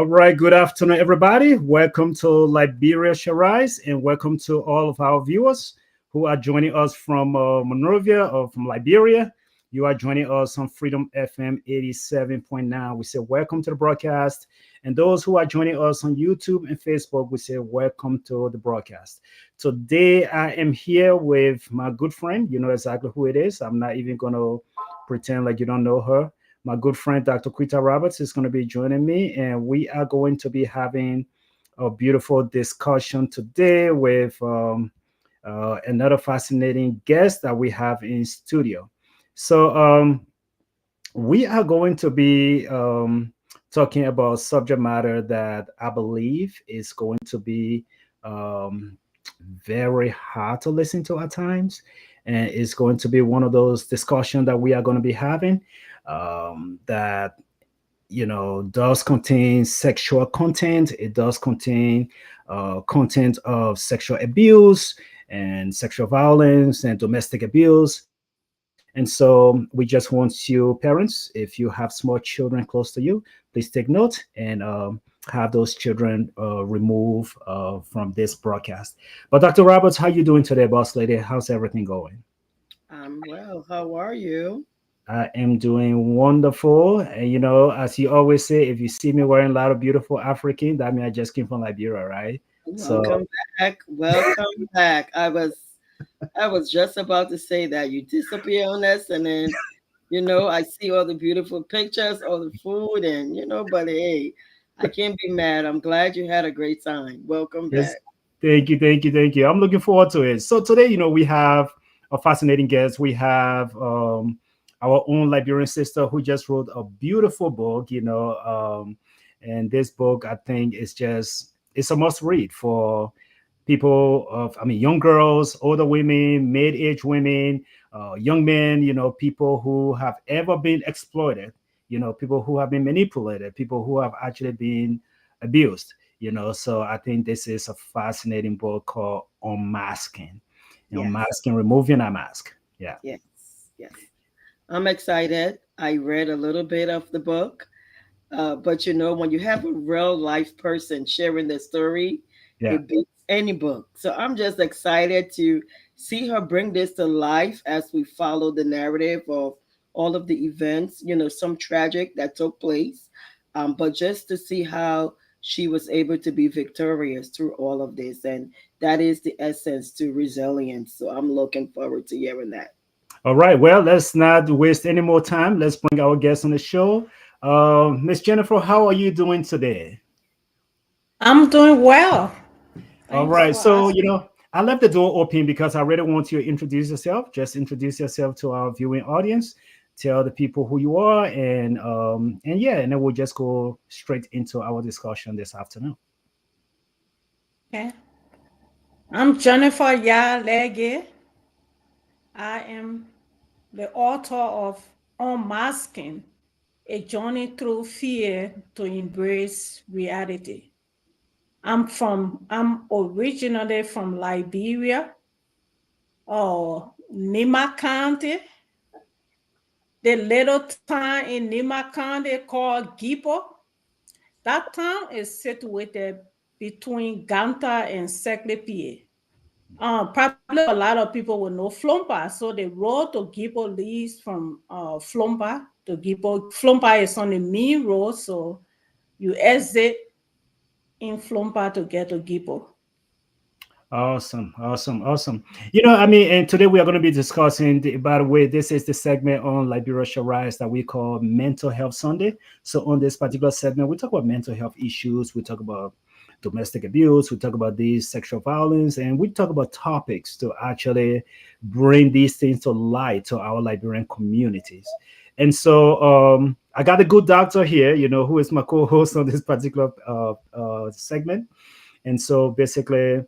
All right, good afternoon, everybody. Welcome to Liberia Shall Rise, and welcome to all of our viewers who are joining us from Monrovia or from Liberia. You are joining us on Freedom FM 87.9. We say welcome to the broadcast. And those who are joining us on YouTube and Facebook, we say welcome to the broadcast. Today, I am here with my good friend. You know exactly who it is. I'm not even going to pretend like you don't know her. My good friend, Dr. Quita Roberts, is going to be joining me, and we are going to be having a beautiful discussion today with another fascinating guest that we have in studio. So we are going to be talking about subject matter that I believe is going to be um, very hard to listen to at times, and it's going to be one of those discussions that we are going to be having that does contain sexual content. It does contain content of sexual abuse and sexual violence and domestic abuse. And so we just want you parents, if you have small children close to you, please take note and have those children removed from this broadcast. But Dr. Roberts, how you doing today, boss lady? How's everything going? I'm well. How are you? I am doing wonderful. And as you always say, if you see me wearing a lot of beautiful African, that means I just came from Liberia, right? So Welcome back. Welcome back. I was just about to say that you disappear on us, and then I see all the beautiful pictures, all the food, and but hey, I can't be mad. I'm glad you had a great time. Welcome yes, back. thank you, thank you, thank you. I'm looking forward to it. So today, we have a fascinating guest. We have our own Liberian sister who just wrote a beautiful book, and this book I think is just it's a must read for people of young girls, older women, mid-aged women, young men, people who have ever been exploited, people who have been manipulated, people who have actually been abused, so I think this is a fascinating book called Unmasking. Yes, Unmasking, removing a mask. Yeah. yes, yes. I'm excited. I read a little bit of the book, but when you have a real life person sharing the story, Yeah. it beats any book. So I'm just excited to see her bring this to life as we follow the narrative of all of the events, some tragic that took place, but just to see how she was able to be victorious through all of this. And that is the essence to resilience. So I'm looking forward to hearing that. All right. Well, let's not waste any more time. Let's bring our guest on the show. Miss Jennifer, how are you doing today? I'm doing well. All Thanks right. for So, asking. I left the door open because I really want you to introduce yourself. Just introduce yourself to our viewing audience. Tell the people who you are, and yeah, and then we'll just go straight into our discussion this afternoon. Okay. I'm Jennifer Legay. I am the author of Unmasking, a journey through fear to embrace reality. I'm originally from Liberia or Nima County, the little town in Nima County called Gipo. That town is situated between Ganta and Seklepie. Probably a lot of people will know Flompa. So the road to Gipo leads from Flompa to Gipo. Flompa is on the main road, so you exit in Flompa to get to Gipo. Awesome, awesome, awesome. And today we are going to be discussing, by the way, this is the segment on Liberia Shall Rise that we call Mental Health Sunday. So, on this particular segment, we talk about mental health issues, we talk about domestic abuse, we talk about these sexual violence, and we talk about topics to actually bring these things to light to our Liberian communities. And so, I got a good doctor here, who is my co host on this particular segment. And so, basically,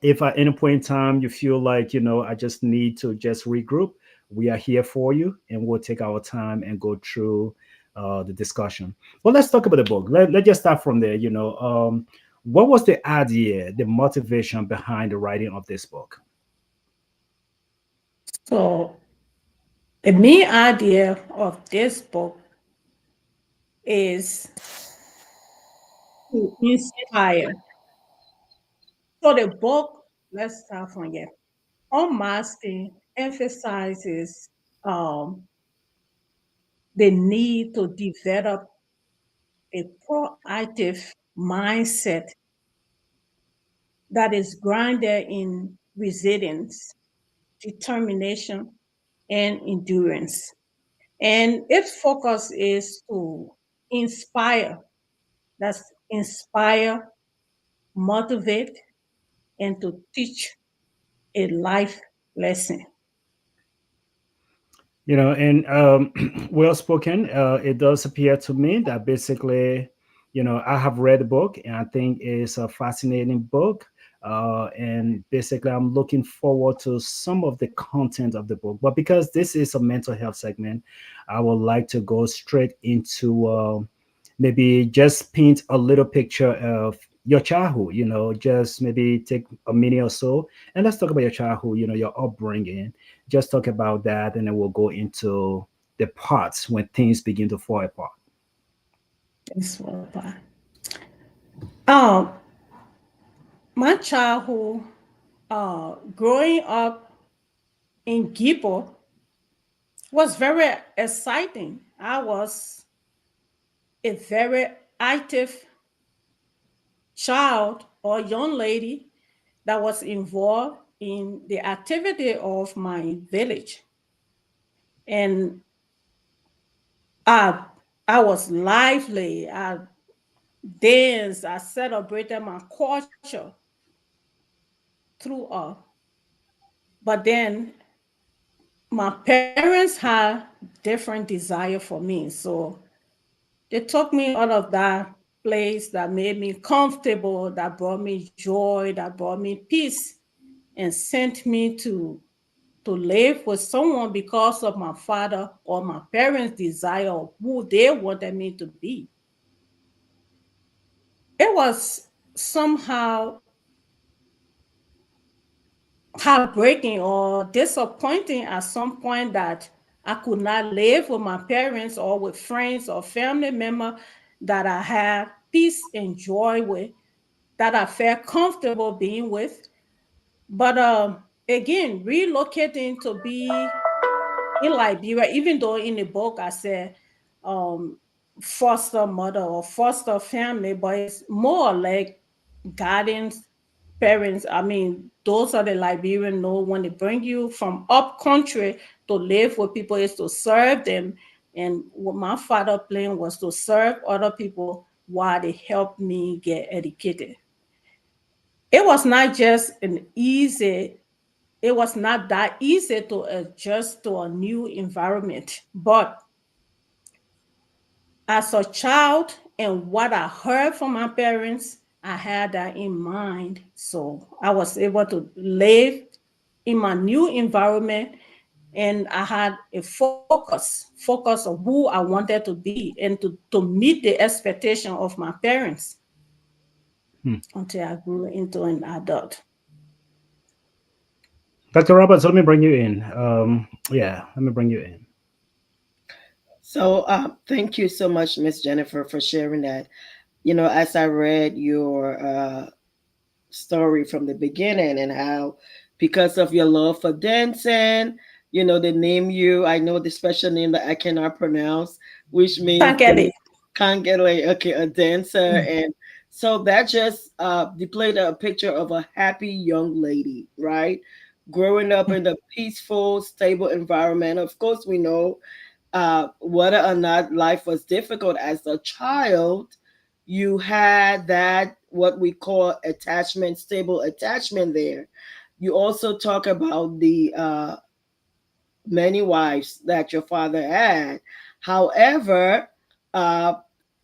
if at any point in time you feel like I just need to just regroup, we are here for you, and we'll take our time and go through the discussion. Well, let's talk about the book. Let's just start from there. What was the idea, the motivation behind the writing of this book? So the main idea of this book is to inspire. So the book, let's start from here. Unmasking emphasizes the need to develop a proactive mindset that is grounded in resilience, determination, and endurance. And its focus is to inspire, that's inspire, motivate, and to teach a life lesson. And well spoken. It does appear to me that basically, I have read the book and I think it's a fascinating book. And basically, I'm looking forward to some of the content of the book. But because this is a mental health segment, I would like to go straight into maybe just paint a little picture of your childhood, just maybe take a minute or so and let's talk about your childhood, your upbringing. Just talk about that and then we'll go into the parts when things begin to fall apart. That's what um, my childhood, growing up in Gipo was very exciting. I was a very active child or young lady that was involved in the activity of my village. And I, I was lively. I danced. I celebrated my culture throughout. But then my parents had different desire for me. So they took me out of that place that made me comfortable, that brought me joy, that brought me peace, and sent me to live with someone because of my father or my parents' desire of who they wanted me to be. It was somehow heartbreaking or disappointing at some point that I could not live with my parents or with friends or family member that I had peace and joy with, that I felt comfortable being with. But again, relocating to be in Liberia, even though in the book I said um, foster mother or foster family, but it's more like guardians, parents. I mean, those are the Liberian know when they bring you from up country to live with people is to serve them. And what my father plan was to serve other people while they helped me get educated. It was not just an easy, it was not that easy to adjust to a new environment. But as a child and what I heard from my parents, I had that in mind. So I was able to live in my new environment and I had a focus on who I wanted to be and to meet the expectation of my parents Hmm. until I grew into an adult. Dr. Roberts, let me bring you in. Yeah, let me bring you in. So, thank you so much, Miss Jennifer, for sharing that. As I read your story from the beginning and how, because of your love for dancing, they name you. I know the special name that I cannot pronounce, which means Tankede. can't get like okay, a dancer, and so that just displayed a picture of a happy young lady, right? Growing up in a peaceful, stable environment. Of course, we know whether or not life was difficult as a child, you had that what we call attachment, stable attachment there. You also talk about the many wives that your father had. However, uh,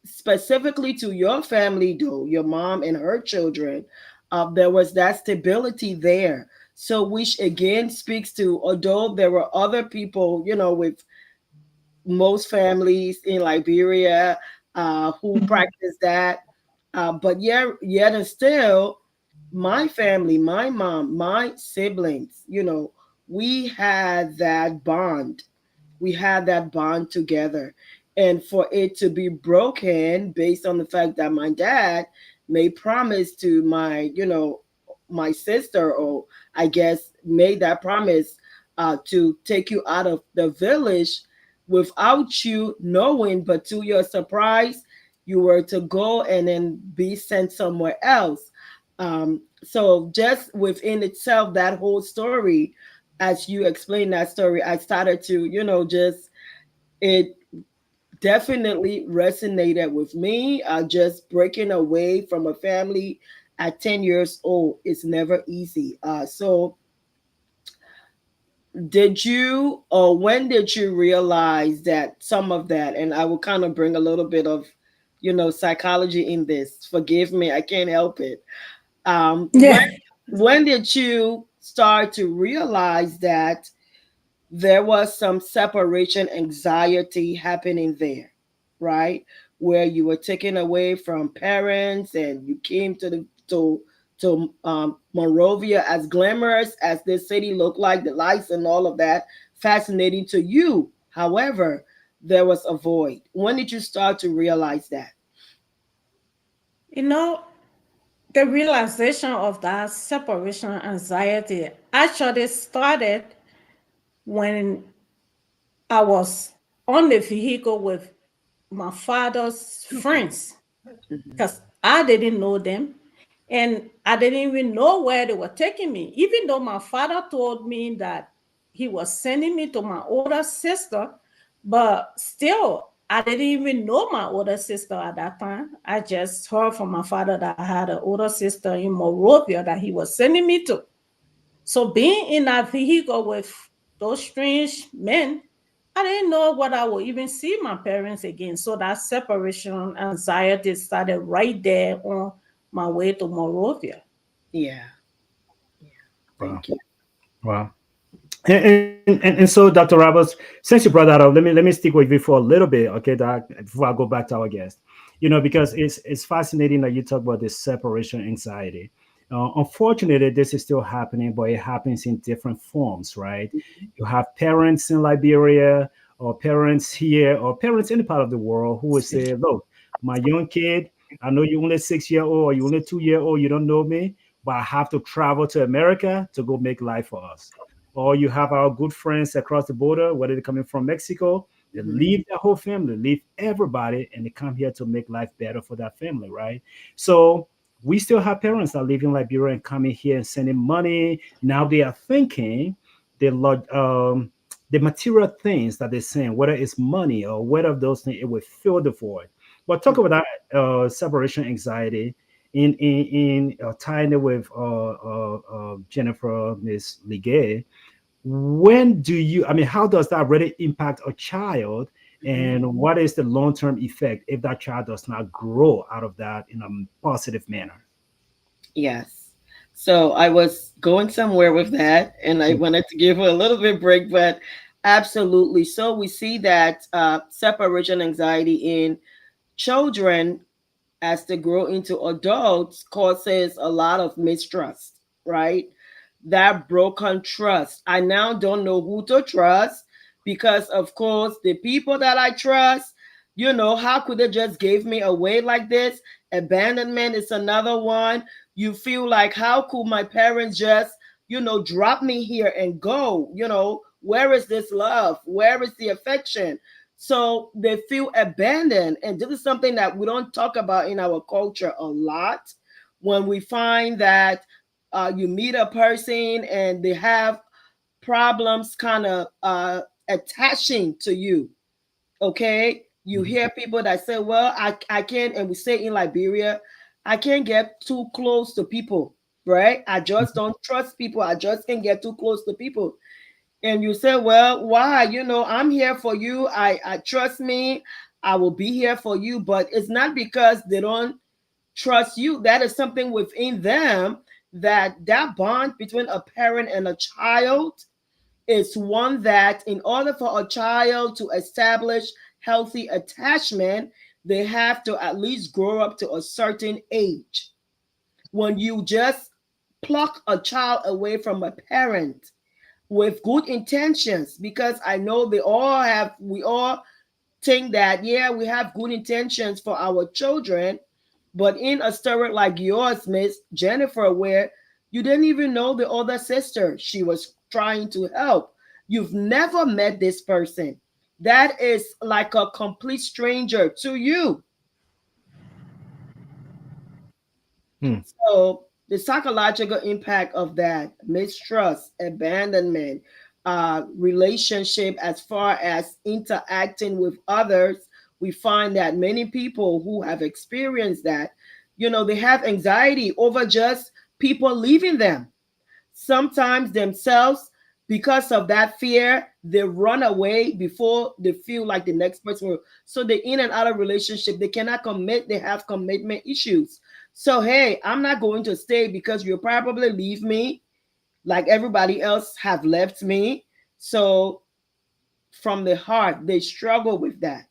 specifically to your family, though, your mom and her children, there was that stability there. So, which again speaks to, although there were other people, with most families in Liberia who practice that. But yet and still, my family, my mom, my siblings, we had that bond. We had that bond together. and for it to be broken based on the fact that my dad made promise to my, my sister, or I guess made that promise to take you out of the village without you knowing, but to your surprise you were to go and then be sent somewhere else. So just within itself, that whole story, as you explained that story, I started to, just it definitely resonated with me. Just breaking away from a family at 10 years old is never easy. So did you, or when did you realize that some of that, and I will kind of bring a little bit of, psychology in this. Forgive me, I can't help it. Um, when Yeah. when did you start to realize that there was some separation anxiety happening there, right? Where you were taken away from parents and you came to Monrovia, as glamorous as this city looked like, the lights and all of that, fascinating to you. However, there was a void. When did you start to realize that? You know, the realization of that separation anxiety actually started when I was on the vehicle with my father's Okay. friends, Mhm. because I didn't know them and I didn't even know where they were taking me. Even though my father told me that he was sending me to my older sister, but still, I didn't even know my older sister at that time. I just heard from my father that I had an older sister in Morovia that he was sending me to. So being in that vehicle with those strange men, I didn't know what I would even see my parents again. So that separation anxiety started right there on my way to Morovia. Yeah. Yeah. Wow. Thank you. Wow. And so, Dr. Roberts, since you brought that up, let me stick with you for a little bit, okay, Doc, before I go back to our guest. Because it's fascinating that you talk about this separation anxiety. Unfortunately, this is still happening, but it happens in different forms, right? You have parents in Liberia, or parents here, or parents in any part of the world who will say, "Look, my young kid, I know you're only 6 year old, or you're only 2 year old, you don't know me, but I have to travel to America to go make life for us." Or you have our good friends across the border, whether they're coming from Mexico, they Mhm. leave their whole family, leave everybody, and they come here to make life better for that family, right? So we still have parents that live in Liberia and coming here and sending money. Now they are thinking the material things that they're saying, whether it's money or whether those things, it will fill the void. But talk about that separation anxiety in tying it with Jennifer, Ms Legay. When do you, I mean, how does that really impact a child, Mhm. and what is the long-term effect if that child does not grow out of that in a positive manner? Yes. So I was going somewhere with that, and I Mm. wanted to give her a little bit break, but absolutely. So we see that separation anxiety in children as they grow into adults causes a lot of mistrust, right? That broken trust. I now don't know who to trust because, of course, the people that I trust, how could they just give me away like this? Abandonment is another one. You feel like, how could my parents just, drop me here and go? Where is this love? Where is the affection? So they feel abandoned. And this is something that we don't talk about in our culture a lot. When we find that you meet a person and they have problems kind of attaching to you, okay? You Mhm. hear people that say, well, I can't, and we say in Liberia, I can't get too close to people, right? I just don't trust people. I just can't get too close to people. And you say, well, why? I'm here for you. I trust me. I will be here for you. But it's not because they don't trust you. That is something within them, that bond between a parent and a child is one that, in order for a child to establish healthy attachment, they have to at least grow up to a certain age. When you just pluck a child away from a parent with good intentions, because I know we all think that, yeah, we have good intentions for our children, but in a story like yours, Miss Jennifer, where you didn't even know the other sister she was trying to help, you've never met this person. That is like a complete stranger to you. Hmm. So the psychological impact of that mistrust, abandonment, relationship as far as interacting with others, we find that many people who have experienced that, they have anxiety over just people leaving them. Sometimes themselves, because of that fear, they run away before they feel like the next person will. So they in and out of relationship, they cannot commit, they have commitment issues. So hey, I'm not going to stay because you'll probably leave me like everybody else have left me. So from the heart, they struggle with that.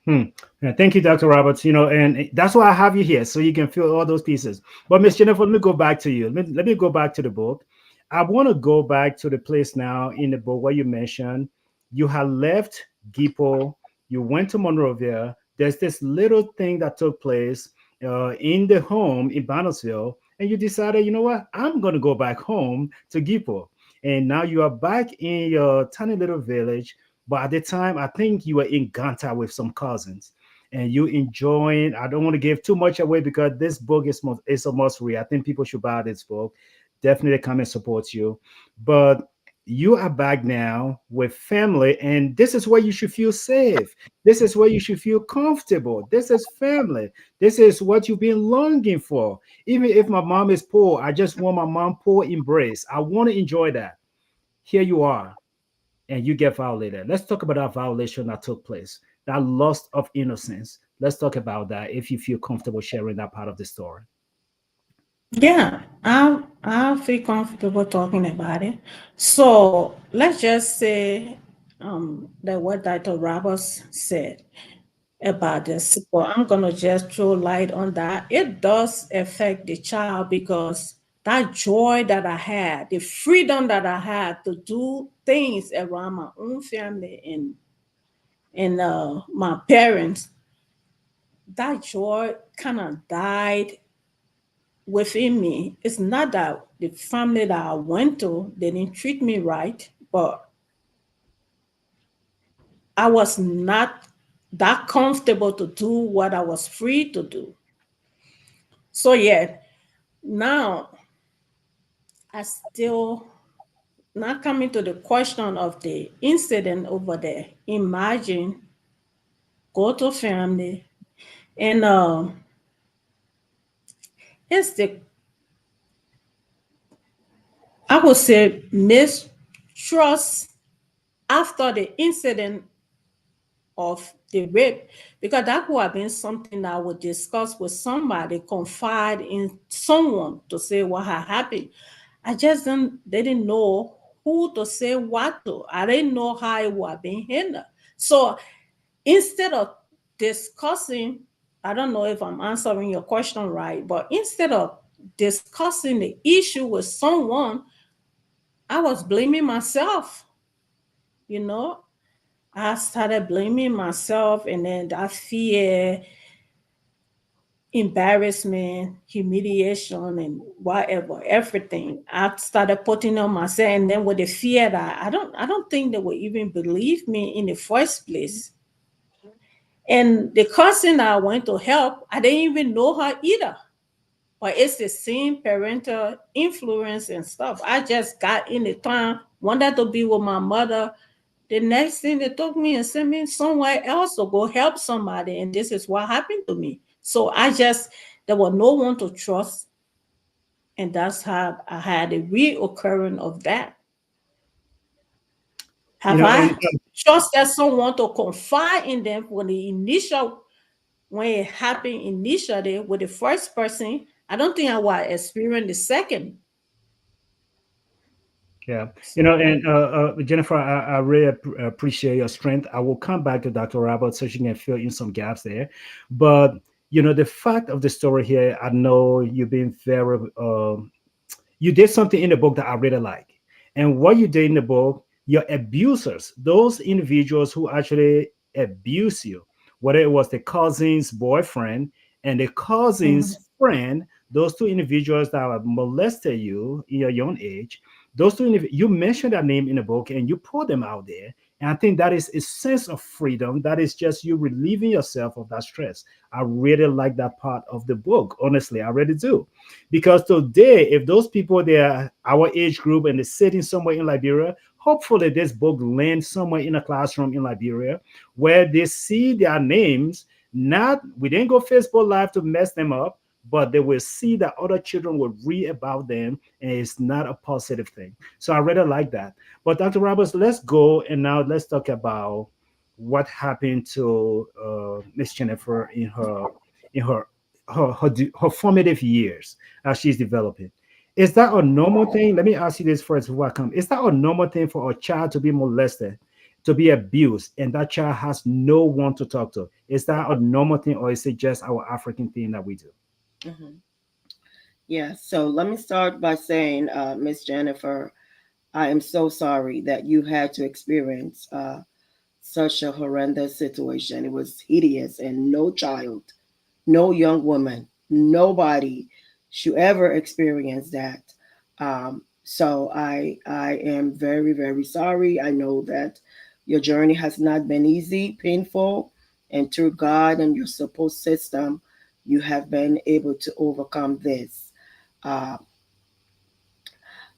Hmm. Yeah, thank you, Dr. Roberts. And that's why I have you here, so you can feel all those pieces. But Miss Jennifer, let me go back to you. Let me go back to the book. I want to go back to the place now in the book where you mentioned you had left Gipo, you went to Monrovia. There's this little thing that took place in the home in Bannersville, and you decided, you know what, I'm going to go back home to Gipo. And now you are back in your tiny little village, but at the time, I think you were in Ganta with some cousins, and you enjoying. I don't want to give too much away because this book is a must read. I think people should buy this book. Definitely come and support you. But you are back now with family, and this is where you should feel safe. This is where you should feel comfortable. This is family. This is what you've been longing for. Even if my mom is poor, I just want my mom poor embrace. I want to enjoy that. Here you are, and you get violated. Let's talk about that violation that took place, that loss of innocence. Let's talk about that if you feel comfortable sharing that part of the story. Yeah, I feel comfortable talking about it. So let's just say that what Dr. Roberts said about this, but I'm gonna just throw light on that. It does affect the child because that joy that I had, the freedom that I had to do things around my own family and my parents, that joy kind of died within me. It's not that the family that I went to, they didn't treat me right, but I was not that comfortable to do what I was free to do. So yeah, now I still not coming to the question of the incident over there. Imagine go to family and it's the I would say mistrust after the incident of the rape, because that would have been something that I would discuss with somebody, confide in someone to say what had happened. I just didn't know who to say what to. I didn't know how it would have been handled. So instead of discussing, I don't know if I'm answering your question right, but instead of discussing the issue with someone, I was blaming myself, you know. I started blaming myself, and then that fear, embarrassment, humiliation, and whatever, everything. I started putting on myself, and then with the fear that I don't think they would even believe me in the first place. And the cousin that I went to help, I didn't even know her either. But it's the same parental influence and stuff. I just got in the town, wanted to be with my mother. The next thing they took me and sent me somewhere else to go help somebody. And this is what happened to me. So there was no one to trust. And that's how I had a reoccurring of that. You Have know, and I trusted someone to confide in them when it happened initially with the first person? I don't think I would experience the second. yeah, So and Jennifer, I really appreciate your strength. I will come back to Dr. Robert so she can fill in some gaps there. But the fact of the story here, I know you've been very you did something in the book that I really like. And what you did in the book, your abusers, those individuals who actually abuse you, whether it was the cousin's boyfriend and the Mhm. cousin's friend, those two individuals that have molested you in your young age, you mentioned that name in the book and you put them out there. And I think that is a sense of freedom. That is just you relieving yourself of that stress. I really like that part of the book. Honestly, I really do. Because today, if those people they are our age group and they're sitting somewhere in Liberia, hopefully this book lands somewhere in a classroom in Liberia where they see their names. Not we didn't go Facebook Live to mess them up, but they will see that other children will read about them, and it's not a positive thing. So I really like that. But Dr. Roberts, let's go and now let's talk about what happened to Miss Jennifer in her formative years as she's developing. Is that a normal thing? Let me ask you this first before I come. Is that a normal thing for a child to be molested, to be abused, and that child has no one to talk to? Is that a normal thing, or is it just our African thing that we do? Mhm. Yeah, so let me start by saying, Miss Jennifer, I am so sorry that you had to experience such a horrendous situation. It was hideous, and no child, no young woman, nobody should ever experience that. So I am very very sorry. I know that your journey has not been easy, painful, and through God and your support system, you have been able to overcome this. Uh,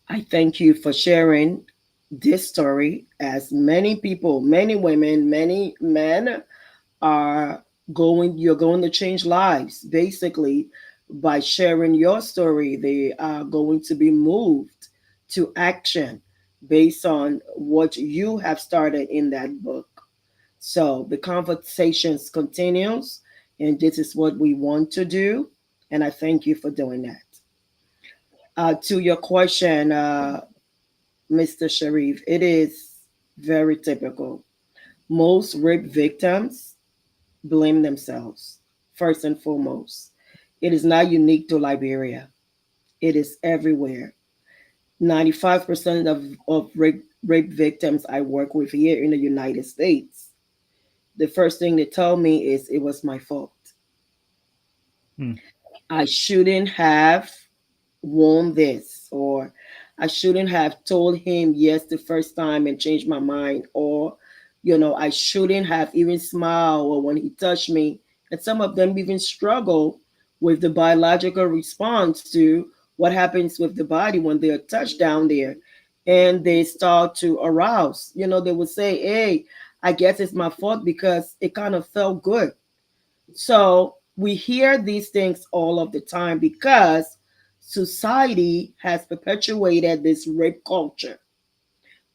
I thank you for sharing this story, as many people, many women, many men are you're going to change lives basically by sharing your story. They are going to be moved to action based on what you have started in that book. So the conversations continues, and this is what we want to do, and I thank you for doing that. To your question, Mr. Sharif, it is very typical. Most rape victims blame themselves, first and foremost. It is not unique to Liberia, it is everywhere. 95% of rape victims I work with here in the United States, the first thing they tell me is it was my fault. Hmm. I shouldn't have worn this, or I shouldn't have told him yes the first time and changed my mind, or I shouldn't have even smiled or when he touched me. And some of them even struggle with the biological response to what happens with the body when they are touched down there, and they start to arouse. They would say, hey, I guess it's my fault because it kind of felt good. So we hear these things all of the time because society has perpetuated this rape culture.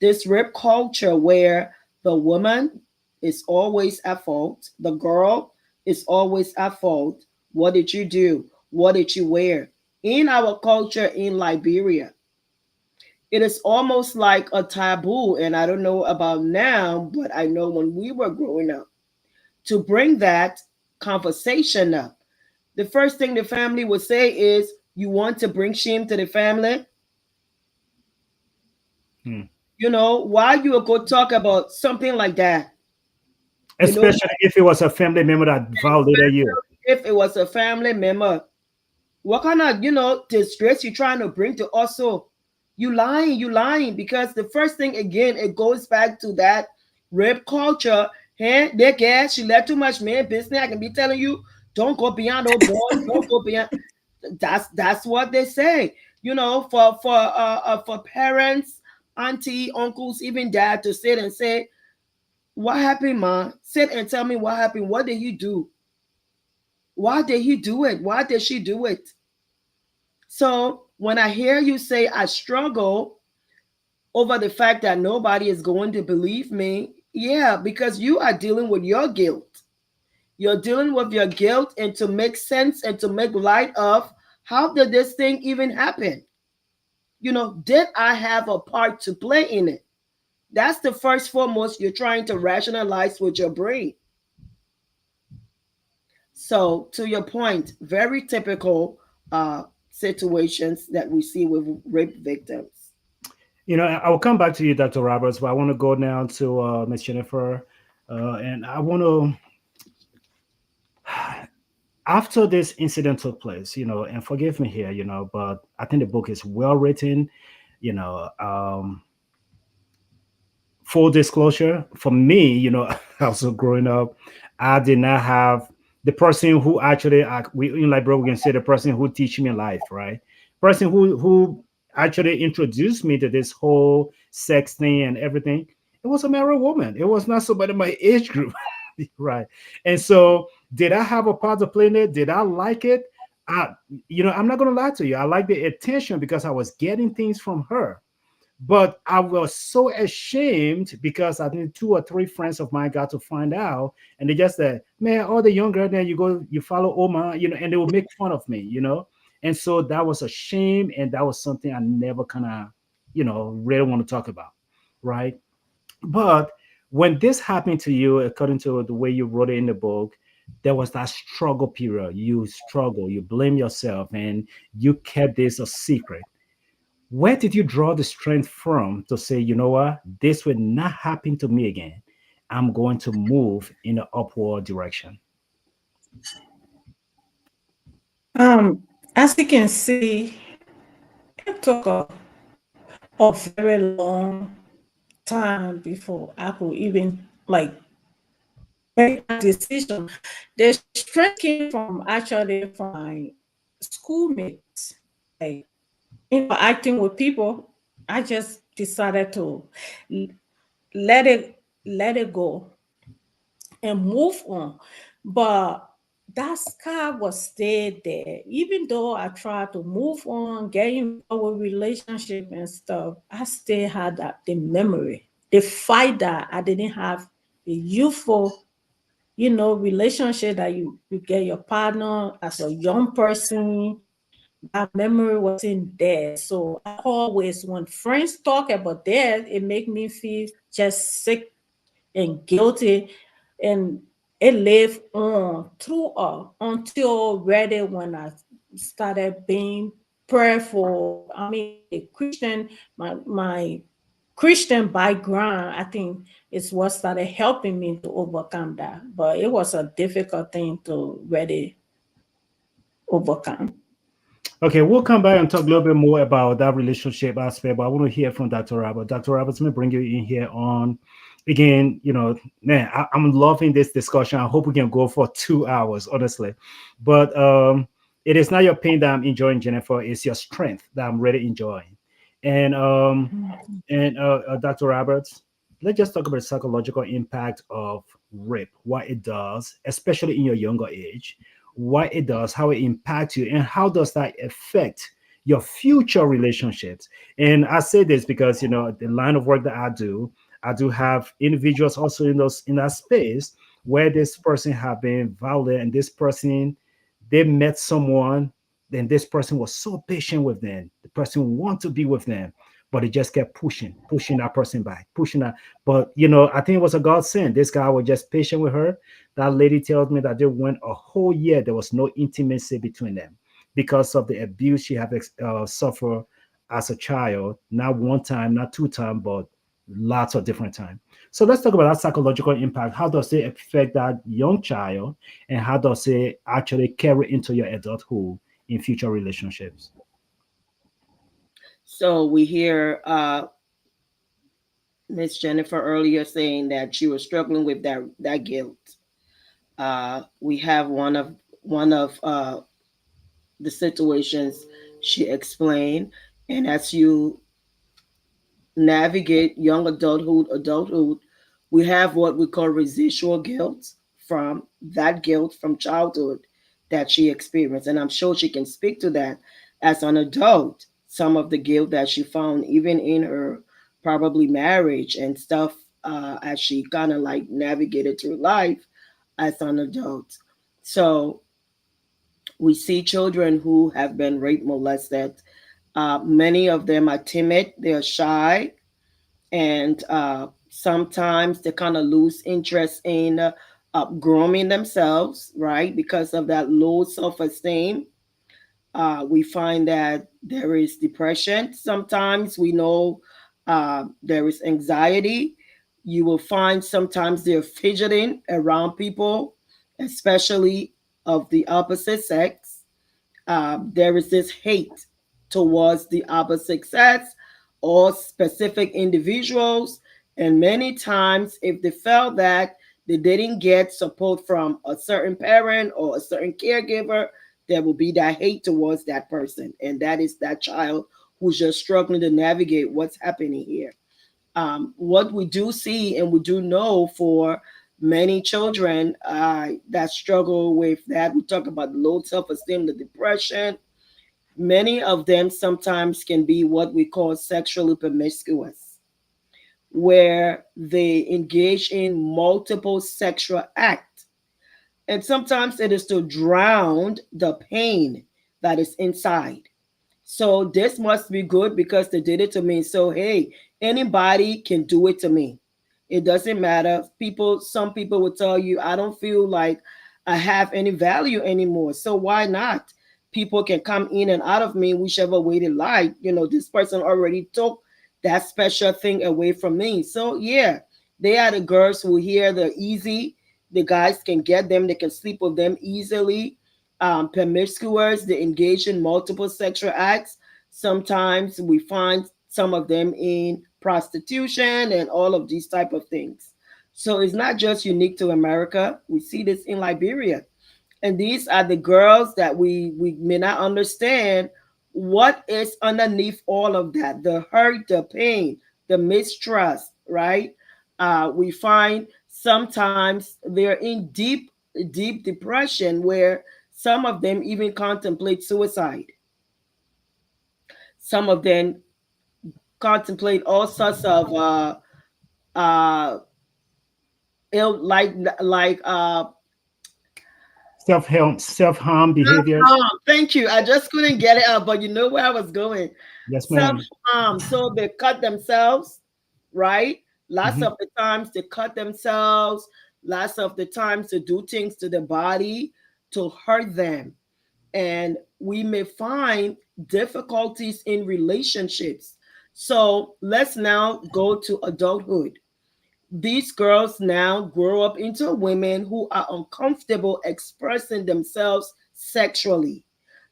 This rape culture where the woman is always at fault, the girl is always at fault. What did you do? What did you wear? In our culture in Liberia, it is almost like a taboo. And I don't know about now, but I know when we were growing up, to bring that conversation up, the first thing the family would say is, you want to bring shame to the family? Hmm. Why you go talk about something like that? You know, Especially if it was a family member that violated you. if it was a family member, what kind of, disgrace you trying to bring to us? So you lying, because the first thing again, it goes back to that rape culture. Hey, they gas, she let too much man business. I can be telling you, don't go beyond old boy, don't go beyond. That's what they say. For parents, auntie, uncles, even dad to sit and say, "What happened, ma? Sit and tell me what happened. What did he do? Why did he do it? Why did she do it?" So when I hear you say I struggle over the fact that nobody is going to believe me, yeah, because you are dealing with your guilt. You're dealing with your guilt, and to make sense and to make light of, how did this thing even happen? Did I have a part to play in it? That's the first foremost you're trying to rationalize with your brain. So, to your point, very typical situations that we see with rape victims. I will come back to you, Dr. Roberts, but I want to go now to Miss Jennifer. And I want to, after this incident took place, and forgive me here, but I think the book is well written, you know. Full disclosure, for me, also growing up, I did not have the person who actually, we in library we can say the person who teach me life, right? Person who actually introduced me to this whole sex thing and everything. It was a married woman. It was not somebody in my age group, right? And so, did I have a part to play in it? Did I like it? I, I'm not gonna lie to you. I like the attention because I was getting things from her, but I was so ashamed because I think two or three friends of mine got to find out, and they just said, "Man, all the young girl, then you follow Oma, and they will make fun of me. And so that was a shame, and that was something I never kind of, really want to talk about, right? But when this happened to you, according to the way you wrote it in the book, there was that struggle period. You struggle, you blame yourself, and you kept this a secret. Where did you draw the strength from to say, you know what, this will not happen to me again? I'm going to move in the upward direction. As you can see, it took a very long time before I could even like make that decision. The strength came from actually from my schoolmates, like acting with people. I just decided to let it let it go and move on. But that scar was still there. Even though I tried to move on, get involved with relationship and stuff, I still had the memory, the fight that I didn't have, the youthful, relationship that you get your partner as a young person. That memory wasn't there. So I always, when friends talk about that, it make me feel just sick and guilty, and it lived on through until ready when I started being prayerful. I mean, a Christian, my Christian background, I think is what started helping me to overcome that. But it was a difficult thing to really overcome. Okay, we'll come back and talk a little bit more about that relationship aspect, but I want to hear from Dr. Robert. Dr. Roberts, let me bring you in here on again. Man, I'm loving this discussion. I hope we can go for 2 hours, honestly. But it is not your pain that I'm enjoying, Jennifer. It's your strength that I'm really enjoying. And Dr. Roberts, let's just talk about the psychological impact of rape, what it does, especially in your younger age, what it does, how it impacts you, and how does that affect your future relationships. And I say this because the line of work that I do have individuals also in that space where this person have been violent, and this person, they met someone, then this person was so patient with them. The person want to be with them, but it just kept pushing that person back, pushing that. But I think it was a godsend. This guy was just patient with her. That lady tells me that they went a whole year. There was no intimacy between them because of the abuse she had suffered as a child. Not one time, not two times, but lots of different times. So let's talk about that psychological impact. How does it affect that young child, and how does it actually carry into your adulthood in future relationships? So we hear Miss Jennifer earlier saying that she was struggling with that guilt. We have one of the situations she explained, and as you navigate young adulthood, we have what we call residual guilt from that guilt from childhood that she experienced. And I'm sure she can speak to that as an adult, some of the guilt that she found even in her probably marriage and stuff, as she kind of like navigated through life as an adult. So we see children who have been raped, molested. Many of them are timid, they're shy, and sometimes they kind of lose interest in grooming themselves, right? Because of that low self esteem. We find that there is depression. Sometimes we know there is anxiety. You will find sometimes they're fidgeting around people, especially of the opposite sex. There is this hate towards the opposite sex or specific individuals. And many times, if they felt that they didn't get support from a certain parent or a certain caregiver, there will be that hate towards that person. And that is that child who's just struggling to navigate what's happening here. What we do see and we do know for many children that struggle with that, we talk about low self esteem, the depression. Many of them sometimes can be what we call sexually promiscuous, where they engage in multiple sexual acts. And sometimes it is to drown the pain that is inside. So this must be good because they did it to me. So hey, anybody can do it to me. It doesn't matter. Some people will tell you, I don't feel like I have any value anymore. So why not? People can come in and out of me whichever way they like. This person already took that special thing away from me. So yeah, they are the girls who hear the easy. The guys can get them. They can sleep with them easily. Promiscuous, they engage in multiple sexual acts. Sometimes we find some of them in prostitution and all of these type of things. So it's not just unique to America. We see this in Liberia. And these are the girls that we may not understand what is underneath all of that, the hurt, the pain, the mistrust, right? We find sometimes they're in deep depression where some of them even contemplate suicide. Some of them contemplate all sorts of uh ill like self-harm behaviors. thank you. I just couldn't get it out, but you know where I was going. Yes, Self ma'am. harm. So they cut themselves, right? Lots Hmm. of the times they cut themselves. Lots of the times they do things to the body to hurt them. And we may find difficulties in relationships. So let's now go to adulthood. These girls now grow up into women who are uncomfortable expressing themselves sexually.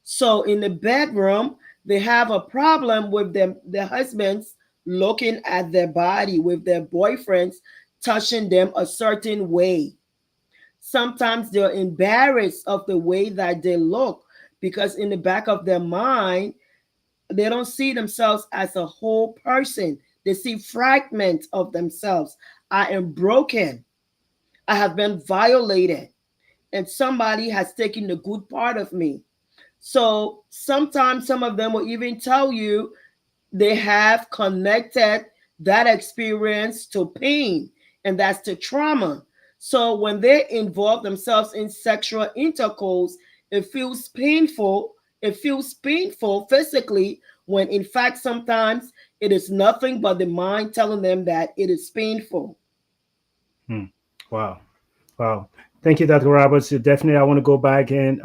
So in the bedroom, they have a problem with their husbands looking at their body, with their boyfriends touching them a certain way. Sometimes they're embarrassed of the way that they look because in the back of their mind, they don't see themselves as a whole person. They see fragments of themselves. I am broken. I have been violated. And somebody has taken the good part of me. So sometimes some of them will even tell you they have connected that experience to pain, and that's to trauma. So when they involve themselves in sexual intercourse, it feels painful. It feels painful physically when in fact sometimes it is nothing but the mind telling them that it is painful. Hmm. Wow. Wow. Thank you, Dr. Roberts. Definitely, I want to go back and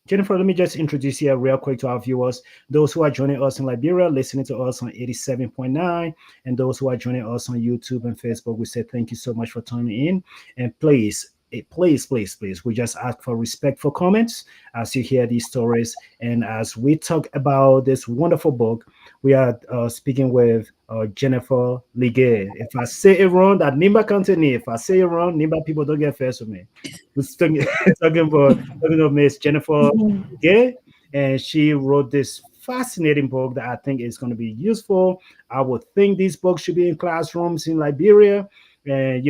Jennifer, let me just introduce you real quick to our viewers. Those who are joining us in Liberia, listening to us on 87.9, and those who are joining us on YouTube and Facebook, we say thank you so much for tuning in. And please, we just ask for respectful comments as you hear these stories. And as we talk about this wonderful book, we are speaking with Jennifer Legay. If I say it wrong, that Nimba County, if I say it wrong, Nimba people don't get first with me. We're talking, talking about Miss Jennifer Legay, and she wrote this fascinating book that I think is going to be useful. I would think these books should be in classrooms in Liberia. And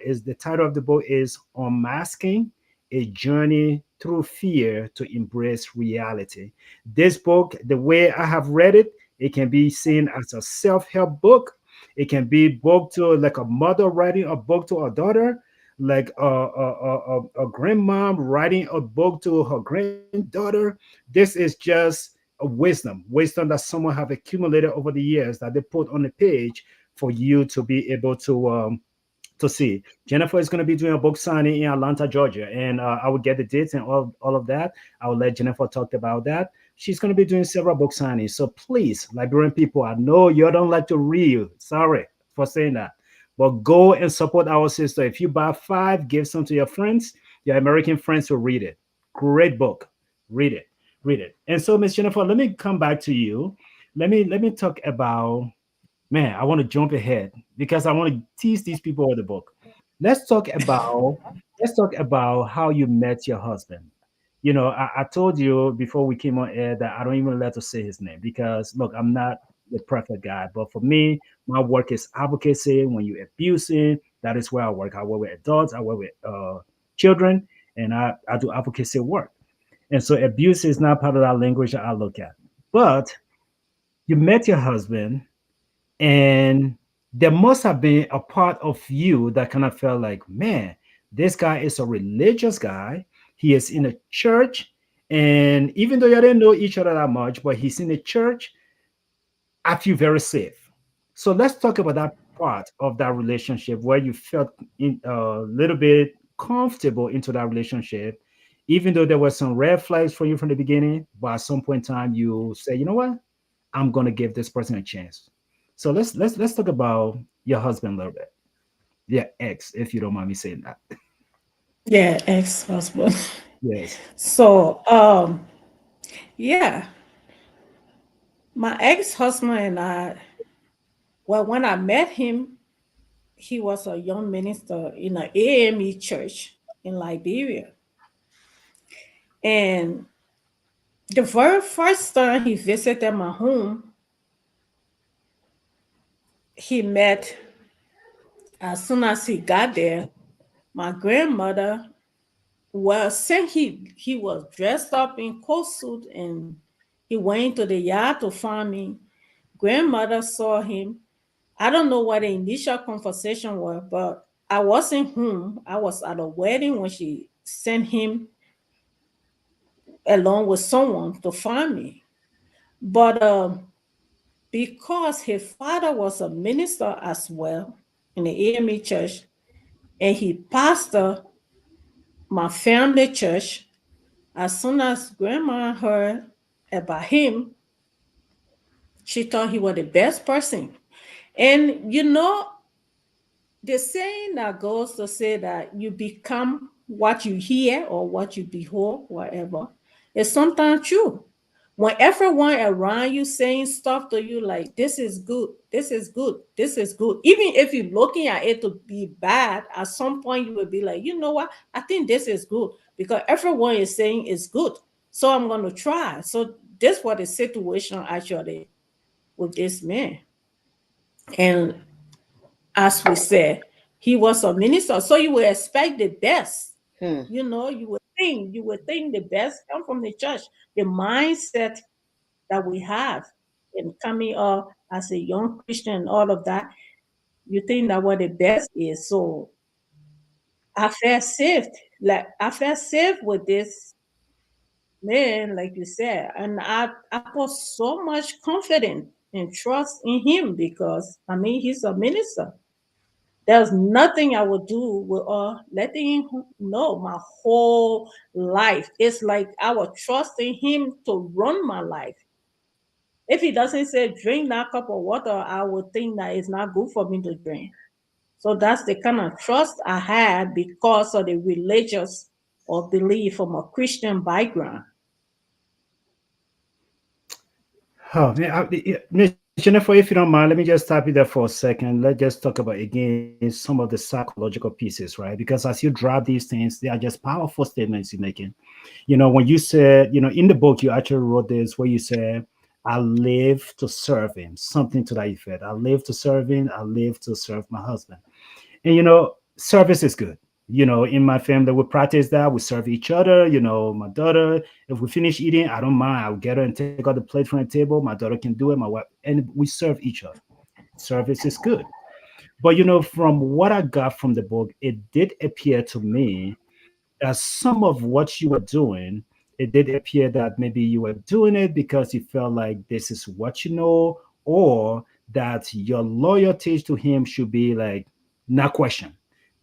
is the title of the book is Unmasking, a journey through fear to embrace reality. This book, the way I have read it, it can be seen as a self-help book. It can be book to like a mother writing a book to her daughter, like a grandmom writing a book to her granddaughter. This is just a wisdom that someone have accumulated over the years that they put on the page for you to be able to see. Jennifer is going to be doing a book signing in Atlanta, Georgia, and I will get the dates and all of that. I will let Jennifer talk about that. She's going to be doing several book signings. So please, Liberian people, I know you don't like to read. Sorry for saying that. But go and support our sister. If you buy five, give some to your friends. Your American friends will read it. Great book. Read it. Read it. And so, Miss Jennifer, let me come back to you. Let me talk about, man, I want to jump ahead because I want to tease these people with the book. Let's talk about let's talk about how you met your husband. I told you before we came on air that I don't even let to say his name because look, I'm not the perfect guy. But for me, my work is advocacy. When you're abusing, that is where I work. I work with adults, I work with children, and I do advocacy work. And so abuse is not part of that language that I look at. But you met your husband, and there must have been a part of you that kind of felt like, man, this guy is a religious guy. He is in a church. And even though you didn't know each other that much, but he's in the church, I feel very safe. So let's talk about that part of that relationship where you felt a little bit comfortable into that relationship, even though there were some red flags for you from the beginning. But at some point in time, you say, you know what, I'm gonna give this person a chance. So let's talk about your husband a little bit. Yeah, ex, if you don't mind me saying that. Yeah, ex-husband. Yes. So, yeah, my ex-husband and I, well, when I met him, he was a young minister in an AME church in Liberia. And the very first time he visited my home, he met, as soon as he got there, my grandmother, well, since he was dressed up in coat suit and he went into the yard to find me, grandmother saw him. I don't know what the initial conversation was, but I wasn't home. I was at a wedding when she sent him along with someone to find me. But because his father was a minister as well in the AME church, and he pastored my family church, as soon as grandma heard about him, she thought he was the best person. And the saying that goes to say that you become what you hear or what you behold, whatever, is sometimes true. When everyone around you saying stuff to you like this is good, this is good, this is good, even if you're looking at it to be bad, at some point you will be like, you know what, I think this is good because everyone is saying it's good, so I'm going to try. So this was the situation actually with this man. And as we said, he was a minister, so you would expect the best. Hmm. You would think the best come from the church. The mindset that we have in coming up as a young Christian and all of that, you think that what the best is. So I felt safe. Like I felt safe with this man, like you said. And I put so much confidence and trust in him because I mean he's a minister. There's nothing I would do with letting him know my whole life. It's like I was trusting him to run my life. If he doesn't say drink that cup of water, I would think that it's not good for me to drink. So that's the kind of trust I had because of the religious or belief from a Christian background. Oh, man, Miss Jennifer, if you don't mind, let me just stop you there for a second. Let's just talk about again some of the psychological pieces, right? Because as you drop these things, they are just powerful statements you're making. When you said, in the book, you actually wrote this where you said, I live to serve him, something to that effect. I live to serve him, I live to serve my husband. And service is good. In my family, we practice that. We serve each other. My daughter, if we finish eating, I don't mind. I'll get her and take out the plate from the table. My daughter can do it. My wife, and we serve each other. Service is good. But from what I got from the book, it did appear to me that some of what you were doing, it did appear that maybe you were doing it because you felt like this is what you know, or that your loyalty to him should be like not questioned.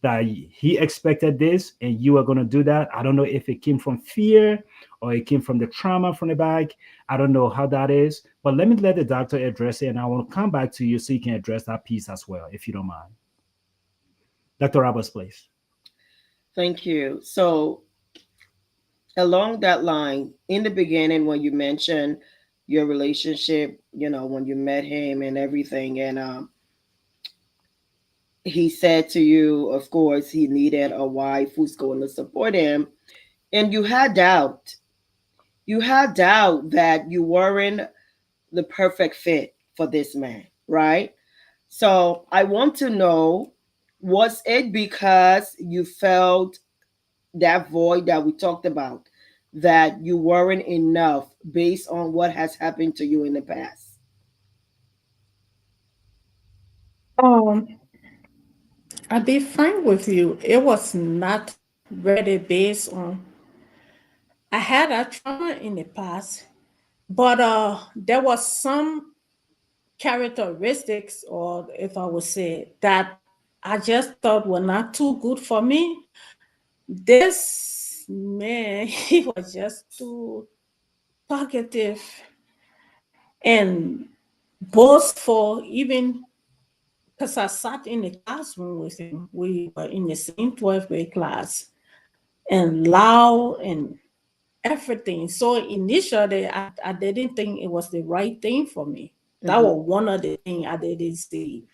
That he expected this and you are going to do that. I don't know if it came from fear or it came from the trauma from the back. I don't know how that is, but let me let the doctor address it, and I want to come back to you so you can address that piece as well, if you don't mind. Dr. Abbas, please. Thank you. So along that line, in the beginning, when you mentioned your relationship, when you met him and everything, and he said to you, of course, he needed a wife who's going to support him, and you had doubt. You had doubt that you weren't the perfect fit for this man, right? So I want to know, was it because you felt that void that we talked about, that you weren't enough based on what has happened to you in the past? Um, I'll be frank with you. It was not really based on. I had a trauma in the past, but there was some characteristics, or if I would say that I just thought were not too good for me. This man, he was just too talkative and boastful, even because I sat in the classroom with him. We were in the same 12th grade class, and loud and everything. So initially, I didn't think it was the right thing for me. That Mm-hmm. was one of the things I didn't see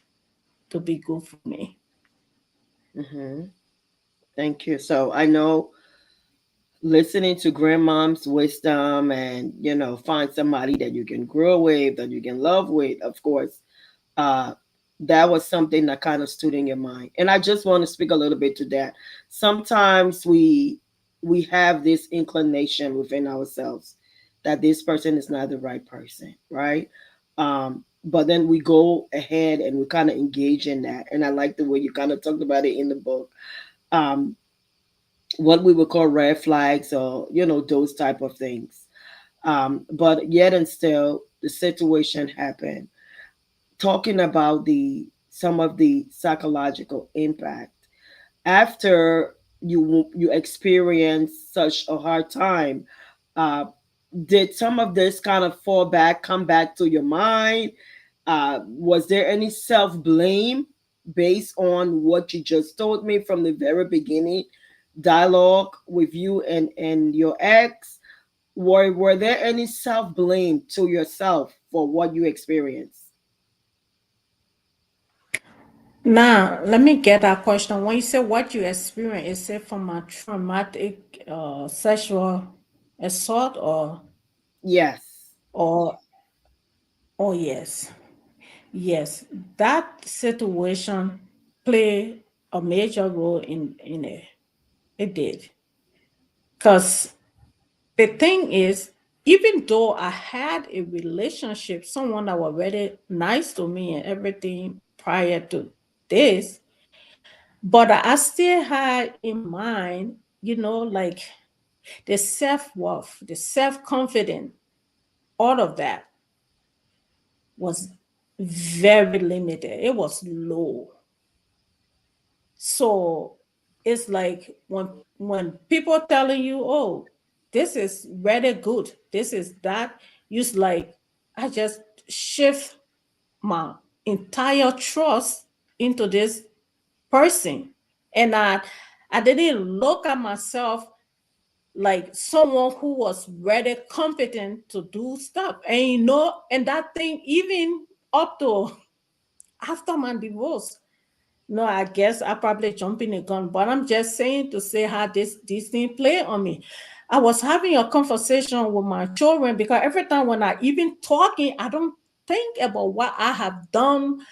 to be good for me. Mm-hmm. Thank you. So I know listening to grandmom's wisdom and find somebody that you can grow with, that you can love with, of course, uh that was something that kind of stood in your mind. And I just want to speak a little bit to that. Sometimes we have this inclination within ourselves that this person is not the right person, right? But then we go ahead and we kind of engage in that, and I like the way you kind of talked about it in the book. um what we would call red flags, or those type of things. But yet and still the situation happened. Talking about the some of the psychological impact after you experience such a hard time, uh, did some of this kind of come back to your mind? Was there any self-blame based on what you just told me from the very beginning dialogue with you and your ex? Were there any self-blame to yourself for what you experienced? Now, let me get that question. When you say what you experience, is it from a traumatic sexual assault, Yes. or oh yes, yes, that situation played a major role in it. It did, because the thing is, even though I had a relationship, someone that was very nice to me and everything prior to this, but I still had in mind, like the self worth, the self confidence, all of that was very limited. It was low. So it's like when people telling you, "Oh, this is very good. This is that," it's like I just shift my entire trust into this person, and I didn't look at myself like someone who was very competent to do stuff. And and that thing, even up to after my divorce. No, I guess I probably jumping the gun, but I'm just saying to say how this thing play on me. I was having a conversation with my children, because every time when I even talking, I don't think about what I have done,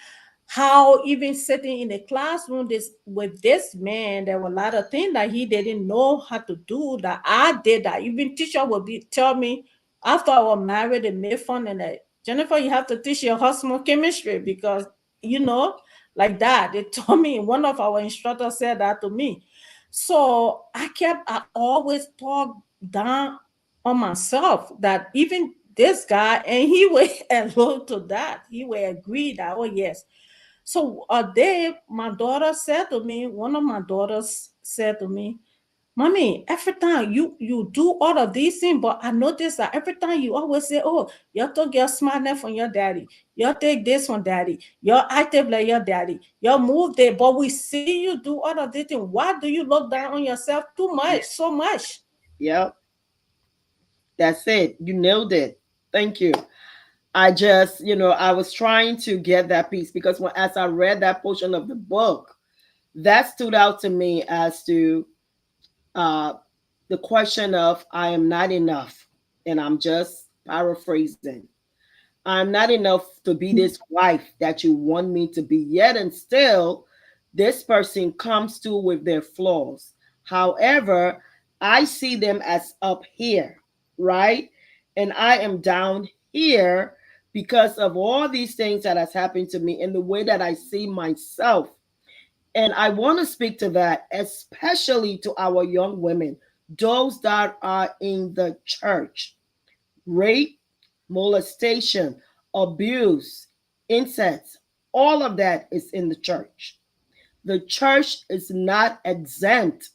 how even sitting in the classroom this with this man, there were a lot of things that he didn't know how to do that I did, that even teacher would be tell me after I was married and made fun, and that, Jennifer, you have to teach your husband chemistry, because you know like that. They told me, one of our instructors said that to me. So I always talk down on myself, that even this guy, and he will allude to that, he will agree that, oh yes. So a day, my daughter said to me, one of my daughters said to me, Mommy, every time you do all of these things, but I notice that every time you always say, "Oh, you took your smartness from your daddy. You take this from daddy. You're active like your daddy. You move there." But we see you do all of these things. Why do you look down on yourself too much, so much? Yep, that's it. You nailed it. Thank you. I just, I was trying to get that piece because as I read that portion of the book, that stood out to me as to uh, the question of I am not enough. And I'm just paraphrasing. I'm not enough to be this wife that you want me to be, yet and still this person comes to with their flaws. However, I see them as up here, right? And I am down here because of all these things that has happened to me and the way that I see myself. And I want to speak to that, especially to our young women, those that are in the church. Rape, molestation, abuse, incest, all of that is in the church. The church is not exempt.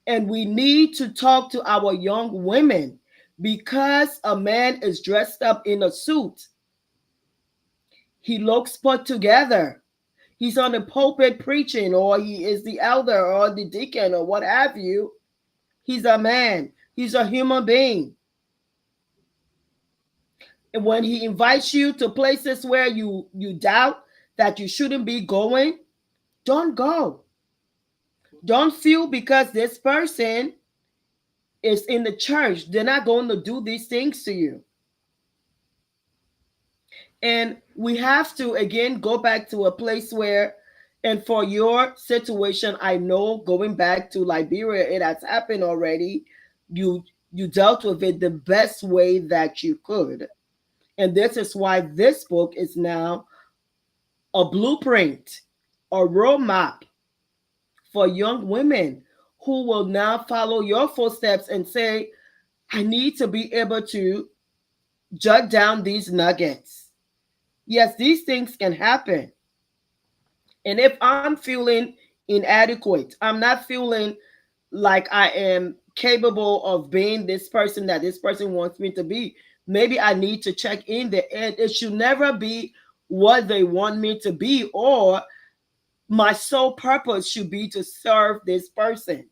And we need to talk to our young women because a man is dressed up in a suit. He looks put together. He's on the pulpit preaching, or he is the elder or the deacon or what have you. He's a man, he's a human being. And when he invites you to places where you doubt that you shouldn't be going, don't go. Don't feel because this person is in the church, they're not going to do these things to you. And we have to again go back to a place where, and for your situation, I know going back to Liberia, it has happened already. You dealt with it the best way that you could. And this is why this book is now a blueprint, a roadmap for young women who will now follow your footsteps and say, I need to be able to jot down these nuggets. Yes, these things can happen. And if I'm feeling inadequate, I'm not feeling like I am capable of being this person that this person wants me to be, maybe I need to check in there. And it should never be what they want me to be, or my sole purpose should be to serve this person.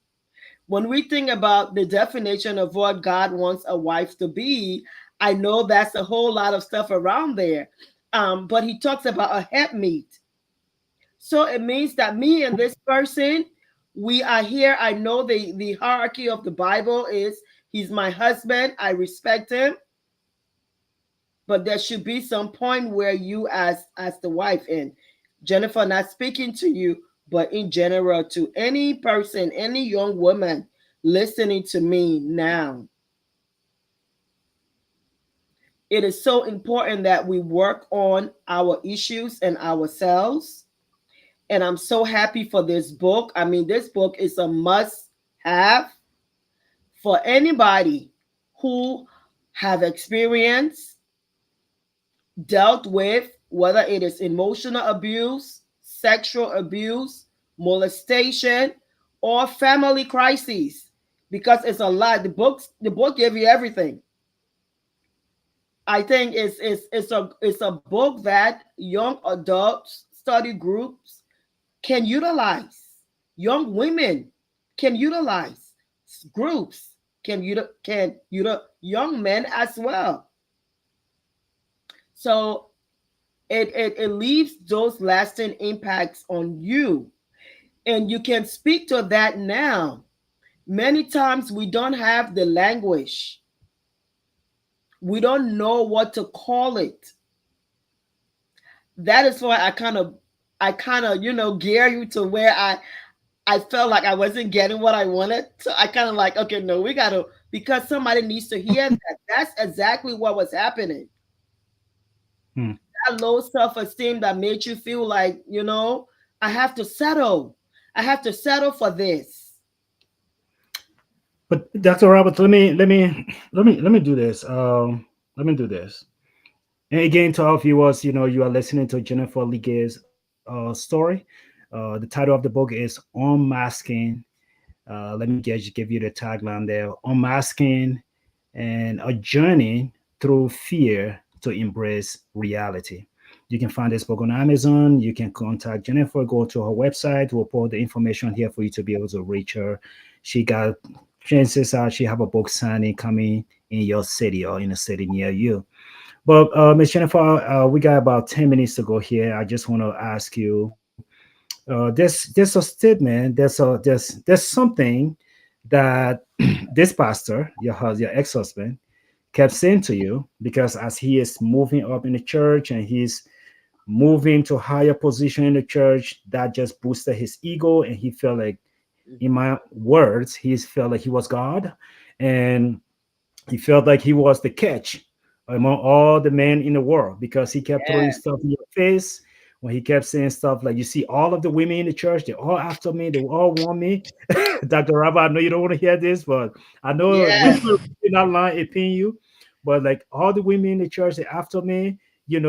When we think about the definition of what God wants a wife to be, I know that's a whole lot of stuff around there. But he talks about a helpmeet. So it means that me and this person, we are here. I know the hierarchy of the Bible is he's my husband. I respect him. But there should be some point where you as the wife, and Jennifer, not speaking to you, but in general to any person, any young woman listening to me now, it is so important that we work on our issues and ourselves. And I'm so happy for this book. I mean, this book is a must have for anybody who have experienced, dealt with, whether it is emotional abuse, sexual abuse, molestation, or family crises. Because it's a lot. The book gave you everything. I think it's a book that young adults, study groups can utilize. Young women can utilize. Groups can young men as well. So it leaves those lasting impacts on you. And you can speak to that now. Many times we don't have the language. We don't know what to call it. That is why I kind of gear you to where I felt like I wasn't getting what I wanted. So I kind of like, okay, no, we gotta, because somebody needs to hear that. That's exactly what was happening. Hmm. That low self-esteem that made you feel like, I have to settle. I have to settle for this. But Dr. Robert, let me do this. Let me do this. And again, to our viewers, you are listening to Jennifer Legay's story. The title of the book is Unmasking Let me give you the tagline there: Unmasking and a journey through fear to embrace reality. You can find this book on Amazon. You can contact Jennifer, go to her website. We'll put the information here for you to be able to reach her. She got chances are she have a book signing coming in your city or in a city near you. But Ms. Jennifer, we got about 10 minutes to go here. I just want to ask you, there's a statement, there's something that this pastor, your ex-husband, kept saying to you, because as he is moving up in the church and he's moving to higher position in the church, that just boosted his ego, and he felt like, in my words, he felt like he was God, and he felt like he was the catch among all the men in the world, because he kept throwing Yeah. stuff in your face. When he kept saying stuff like, "You see, all of the women in the church, they're all after me. They all want me." Dr. Rabba, I know you don't want to hear this, but I know when Yeah. you in that line, it pin you. But like, all the women in the church, they're after me. You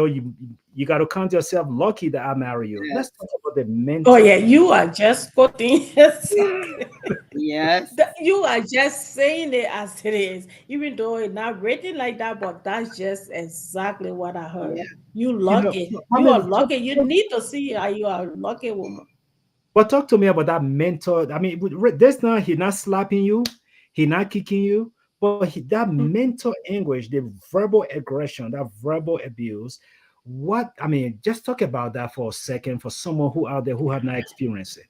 got to count yourself lucky that I marry you. Let's Yes. talk about the Oh mental. yeah, you are just quoting exactly. Yes. You are just saying it as it is, even though it's not written like that. But that's just exactly what I heard. Yeah. You You know, lucky. I You are mean, lucky. You need to see how you are a lucky woman. but talk to me about that mental. I mean, this now he's not slapping you, he's not kicking you, but that mental anguish, the verbal aggression, that verbal abuse. What I mean, just talk about that for a second for someone who out there who have not experienced it.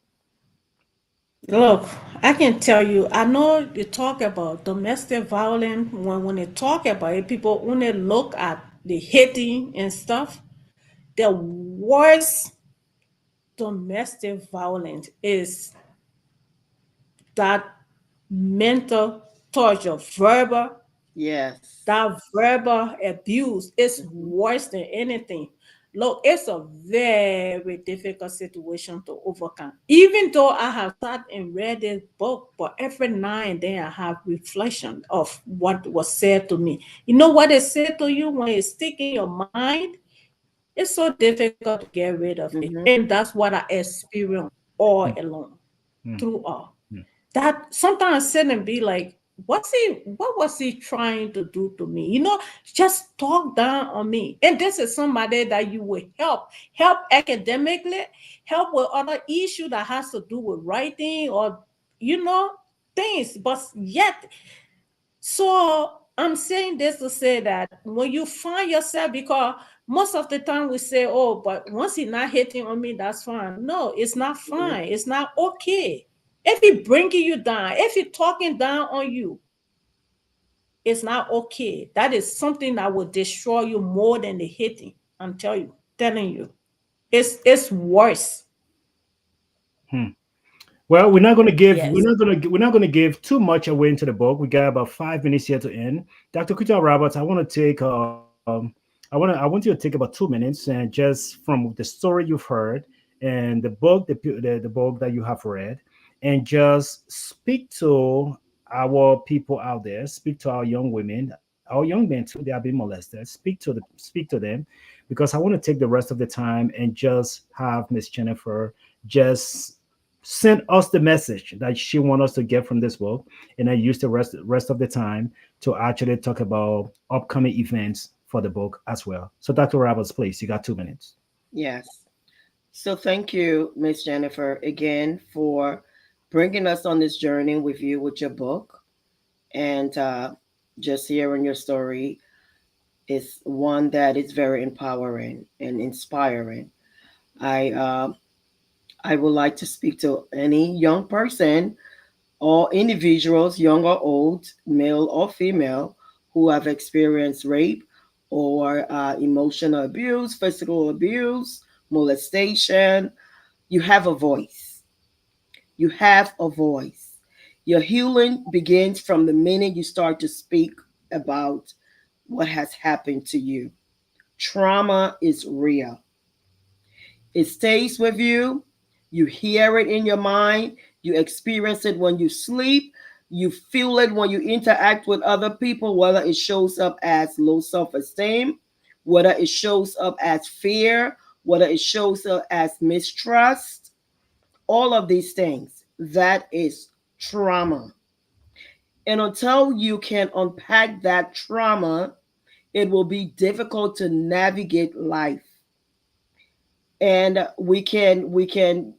Look, I can tell you, I know you talk about domestic violence. When they talk about it, people only look at the hitting and stuff. The worst domestic violence is that mental torture, Yes. that verbal abuse is Mhm. worse than anything. Look, it's a very difficult situation to overcome. Even though I have sat and read this book, but every now and then I have reflection of what was said to me. You know what is said to you when it's stick in your mind? It's so difficult to get rid of it. Mhm. And that's what I experienced all Mm, along, mm, through all. mm, That sometimes I sit and be like, what was he trying to do to me? Just talk down on me. And this is somebody that you will help academically, help with other issue that has to do with writing or you know things. But yet, so I'm saying this to say that when you find yourself, because most of the time we say, oh, but once he's not hitting on me, that's fine. No, it's not Mhm. fine. It's not okay. If he bringing you down, if he talking down on you, it's not okay. That is something that will destroy you more than the hitting. I'm telling you, it's worse. mm. Well, Yes. we're not gonna give too much away into the book. We got about 5 minutes here to end. Dr. Kuta Roberts, I want to take I want you to take about 2 minutes and just from the story you've heard and the book, the book that you have read, and just speak to our people out there, speak to our young women, our young men too. They are being molested. Speak to them, because I want to take the rest of the time and just have Miss Jennifer just send us the message that she wants us to get from this book, and I use the rest of the time to actually talk about upcoming events for the book as well. So, Dr. Roberts, please, you got 2 minutes. Yes. So thank you, Miss Jennifer, again for bringing us on this journey with you with your book, and just hearing your story is one that is very empowering and inspiring. I I would like to speak to any young person or individuals, young or old, male or female, who have experienced rape or emotional abuse, physical abuse, molestation. You have a voice. You have a voice. Your healing begins from the minute you start to speak about what has happened to you. Trauma is real. It stays with you. You hear it in your mind. You experience it when you sleep. You feel it when you interact with other people, whether it shows up as low self esteem, whether it shows up as fear, whether it shows up as mistrust, all of these things. That is trauma. And until you can unpack that trauma, it will be difficult to navigate life. And we can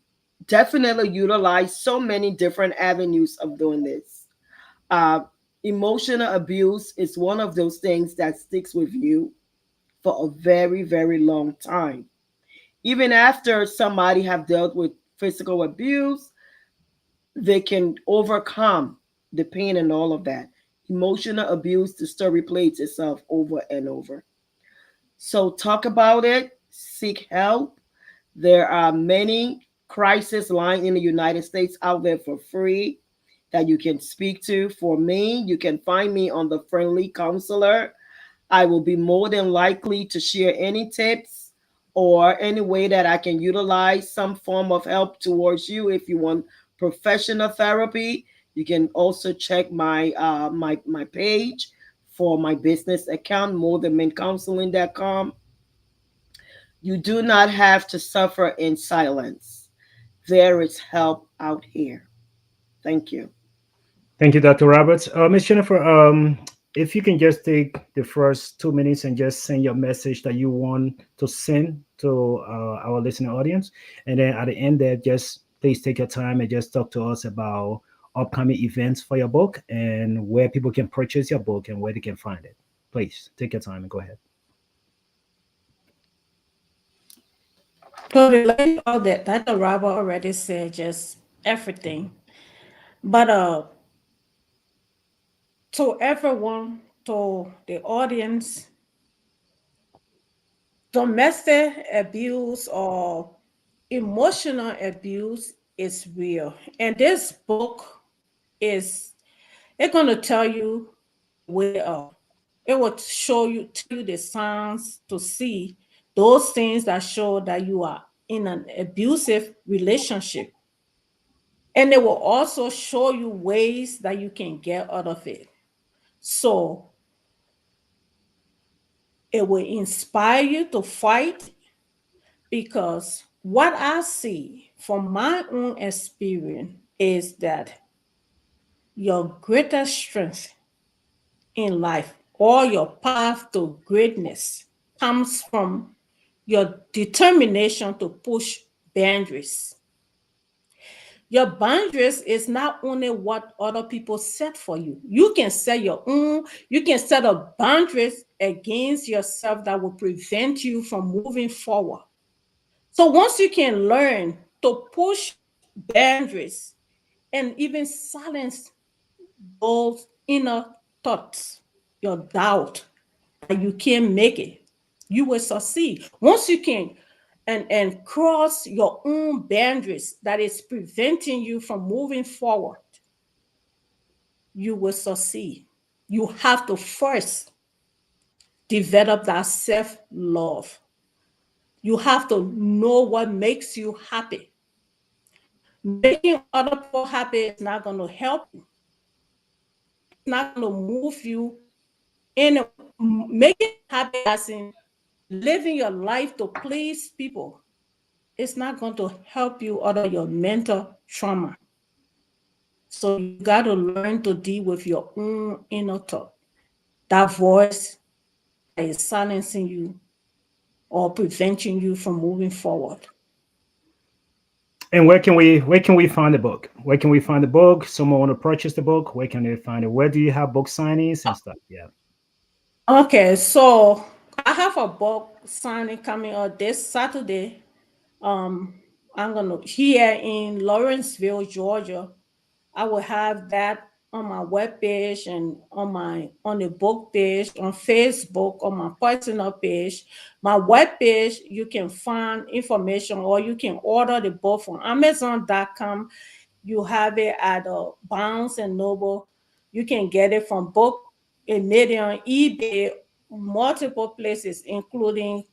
definitely utilize so many different avenues of doing this. Uh, Emotional abuse is one of those things that sticks with you for a very, very long time. Even after somebody have dealt with physical abuse, they can overcome the pain and all of that. Emotional abuse, the story plays itself over and over. So talk about it, seek help. There are many crisis lines in the United States out there for free that you can speak to. For me, you can find me on the Friendly Counselor. I will be more than likely to share any tips or any way that I can utilize some form of help towards you. If you want professional therapy, you can also check my page for my business account, morethanmencounseling.com. You do not have to suffer in silence. There is help out here. Thank you. Thank you, Dr. Roberts. Ms. Jennifer, if you can just take the first 2 minutes and just send your message that you want to send to our listening audience. And then at the end there, just please take your time and just talk to us about upcoming events for your book and where people can purchase your book and where they can find it. Please take your time and go ahead. So related all that, Dr. Robert already said just everything. But to everyone, to the audience, domestic abuse or emotional abuse is real. And this book is it's gonna tell you the way up. It will show you tell you the signs to see those things that show that you are in an abusive relationship. And it will also show you ways that you can get out of it. So it will inspire you to fight because what I see from my own experience is that your greatest strength in life or your path to greatness comes from your determination to push boundaries. Your boundaries is not only what other people set for you. You can set your own, you can set up boundaries against yourself that will prevent you from moving forward. So once you can learn to push boundaries and even silence those inner thoughts, your doubt that you can't make it, you will succeed. Once you can and cross your own boundaries that is preventing you from moving forward, you will succeed. You have to first develop that self-love. You have to know what makes you happy. Making other people happy is not going to help you. It's not going to move you in making happy as in living your life to please people. It's not going to help you out of your mental trauma. So you got to learn to deal with your own inner thought, that voice that is silencing you or preventing you from moving forward. And where can we find the book? Where can we find the book? Someone want to purchase the book? Where can they find it? Where do you have book signings and stuff? Yeah. Okay, so I have a book signing coming up this Saturday. Um, I'm gonna here in Lawrenceville, Georgia. I will have that on my webpage and on the book page, on Facebook, on my personal page. My webpage, you can find information or you can order the book from Amazon.com. You have it at Barnes and Noble. You can get it from Book a Medium, eBay, multiple places, including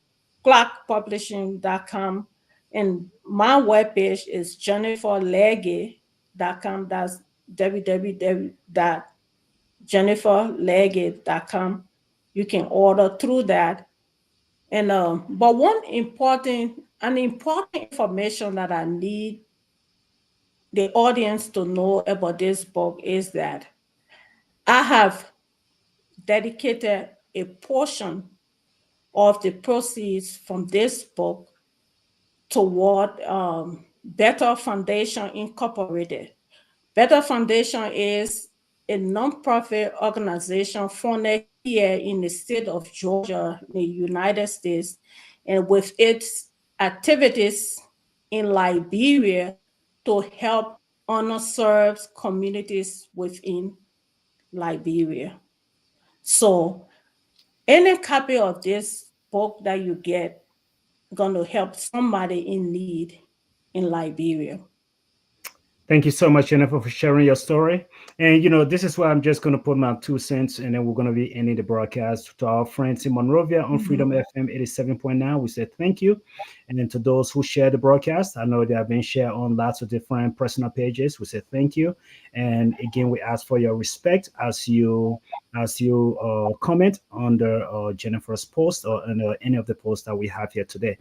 clockpublishing.com. And my webpage is jenniferlegay.com. That's www.jenniferlegay.com. You can order through that. And but an important information that I need the audience to know about this book is that I have dedicated a portion of the proceeds from this book toward Better Foundation Incorporated. Better Foundation is a nonprofit organization founded here in the state of Georgia, in the United States, and with its activities in Liberia to help underserved communities within Liberia. So, any copy of this book that you get going to help somebody in need in Liberia. Thank you so much, Jennifer, for sharing your story. And this is why I'm just going to put my 2 cents, and then we're going to be ending the broadcast. To our friends in Monrovia on Freedom FM 87.9, we say thank you. And then to those who share the broadcast, I know they have been shared on lots of different personal pages. We say thank you. And again, we ask for your respect as you comment under Jennifer's post or under any of the posts that we have here today.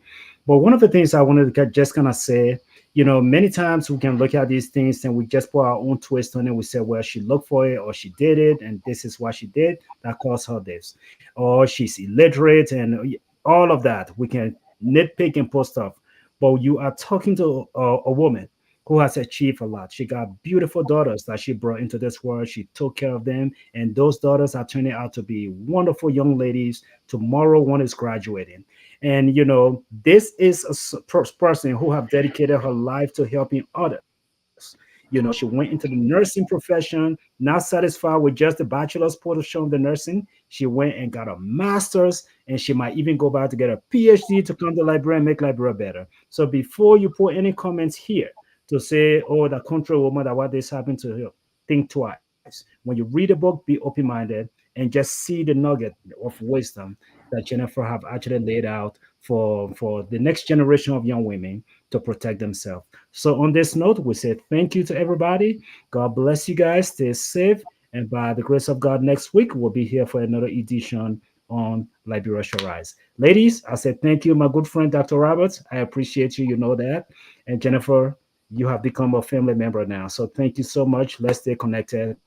But one of the things I wanted to just kind of say, many times we can look at these things and we just put our own twist on it. We say, well, she looked for it or she did it, and this is what she did that caused her this, or she's illiterate, and all of that. We can nitpick and post stuff, but you are talking to a woman who has achieved a lot. She got beautiful daughters that she brought into this world. She took care of them, and those daughters are turning out to be wonderful young ladies. Tomorrow, one is graduating. And this is a person who have dedicated her life to helping others. She went into the nursing profession, not satisfied with just the bachelor's portion of the nursing. She went and got a master's, and she might even go back to get a PhD to come to Liberia and make Liberia better. So before you put any comments here to say, oh, the country woman, that what this happened to her, think twice. When you read a book, be open-minded and just see the nugget of wisdom that Jennifer have actually laid out for the next generation of young women to protect themselves. So on this note, we say thank you to everybody. God bless you guys. Stay safe. And by the grace of God, next week we'll be here for another edition on Liberia Shall Rise. Ladies, I said thank you, my good friend Dr. Roberts. I appreciate you. You know that. And Jennifer, you have become a family member now. So thank you so much. Let's stay connected.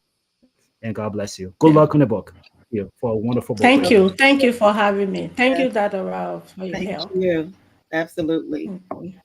And God bless you. Good luck on the book. You for a wonderful book. Thank you. Thank you for having me. Thank you, Dr. Ralph, for your Thank help. you. Absolutely. Okay.